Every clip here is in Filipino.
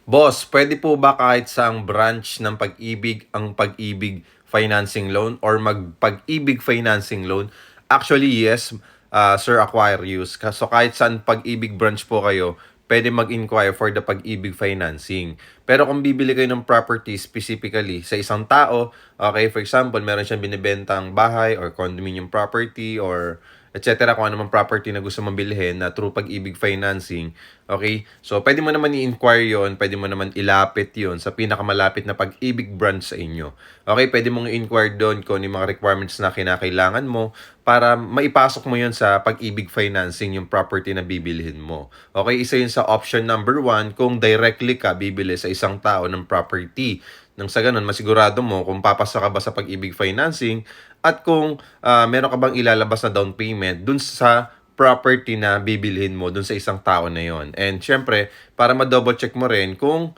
Boss, pwede po ba kahit saang branch ng Pag-ibig ang Pag-ibig Financing Loan or mag-Pag-ibig Financing Loan? Actually, yes, Sir Aquarius. So kahit saan Pag-ibig branch po kayo, pwede mag-inquire for the Pag-ibig Financing. Pero kung bibili kayo ng property specifically sa isang tao, okay, for example, meron siyang binibentang bahay or condominium property or etc. kung ano mang property na gusto mong bilhin na through Pag-ibig Financing. Okay? So, pwede mo naman i-inquire yon, pwede mo naman ilapit yon sa pinakamalapit na Pag-ibig branch sa inyo. Okay? Pwede mong i-inquire doon kung ano yung mga requirements na kinakailangan mo para maipasok mo yon sa Pag-ibig Financing yung property na bibilhin mo. Okay? Isa yun sa option number 1 kung directly ka bibili sa isang tao ng property. Nang sa ganun, masigurado mo kung papasa ka ba sa Pag-ibig Financing at kung meron ka bang ilalabas na down payment dun sa property na bibilhin mo dun sa isang tao na yon. And syempre, para ma-double check mo rin kung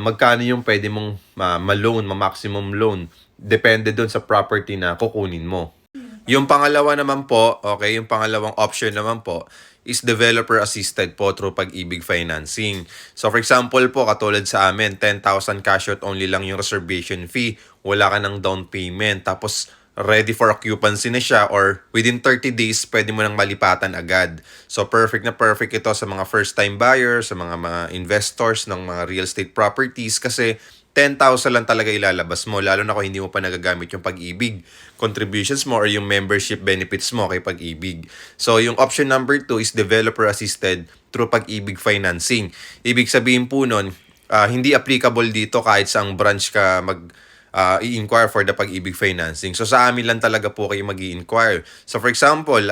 magkano yung pwede mong ma-loan, ma-maximum loan. Depende dun sa property na kukunin mo. Yung pangalawa naman po, okay, yung pangalawang option naman po is developer assisted po through Pag-ibig Financing. So for example po, katulad sa amin, 10,000 cash out only lang yung reservation fee. Wala ka ng down payment. Tapos ready for occupancy na siya or within 30 days, pwede mo nang malipatan agad. So perfect na perfect ito sa mga first time buyers, sa mga investors ng mga real estate properties kasi 10,000 lang talaga ilalabas mo, lalo na kung hindi mo pa nagagamit yung Pag-ibig contributions mo or yung membership benefits mo kay Pag-ibig. So, yung option number 2 is developer assisted through Pag-ibig Financing. Ibig sabihin po nun, hindi applicable dito kahit saang branch ka i-inquire for the Pag-ibig Financing. So, sa amin lang talaga po kayo mag-i-inquire. So, for example,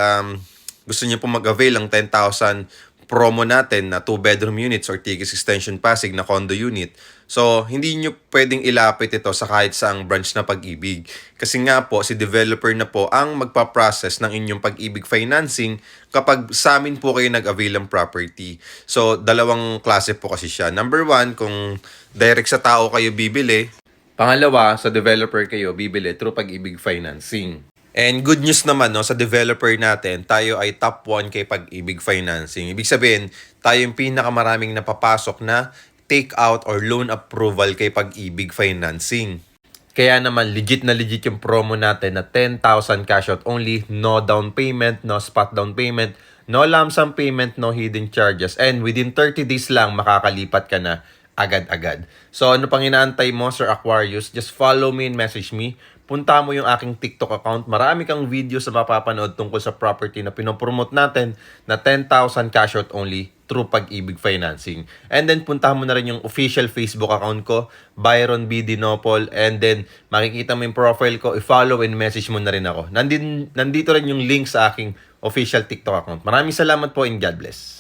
gusto niyo po mag-avail ng 10,000 promo natin na 2-bedroom units or Tigis Extension Pasig na condo unit. So, hindi nyo pwedeng ilapit ito sa kahit saang branch na Pag-ibig. Kasi nga po, si developer na po ang magpa-process ng inyong Pag-ibig Financing kapag sa amin po kayo nag-avail ng property. So, dalawang klase po kasi siya. Number 1, kung direct sa tao kayo bibili. Pangalawa, sa developer kayo bibili through Pag-ibig Financing. And good news naman no, sa developer natin, tayo ay top 1 kay Pag-ibig Financing. Ibig sabihin, tayo yung pinakamaraming napapasok na take out or loan approval kay Pag-ibig Financing. Kaya naman legit na legit yung promo natin na 10,000 cash out only, no down payment, no spot down payment, no lump sum payment, no hidden charges. And within 30 days lang makakalipat ka na agad-agad. So ano pang inaantay mo, Sir Aquarius? Just follow me and message me. Punta mo yung aking TikTok account. Marami kang videos na mapapanood tungkol sa property na pinopromote natin na 10,000 cash out only through Pag-ibig Financing. And then puntahan mo na rin yung official Facebook account ko, Byron B. Dinopol. And then makikita mo yung profile ko, i-follow and message mo na rin ako. Nandito rin yung link sa aking official TikTok account. Maraming salamat po and God bless.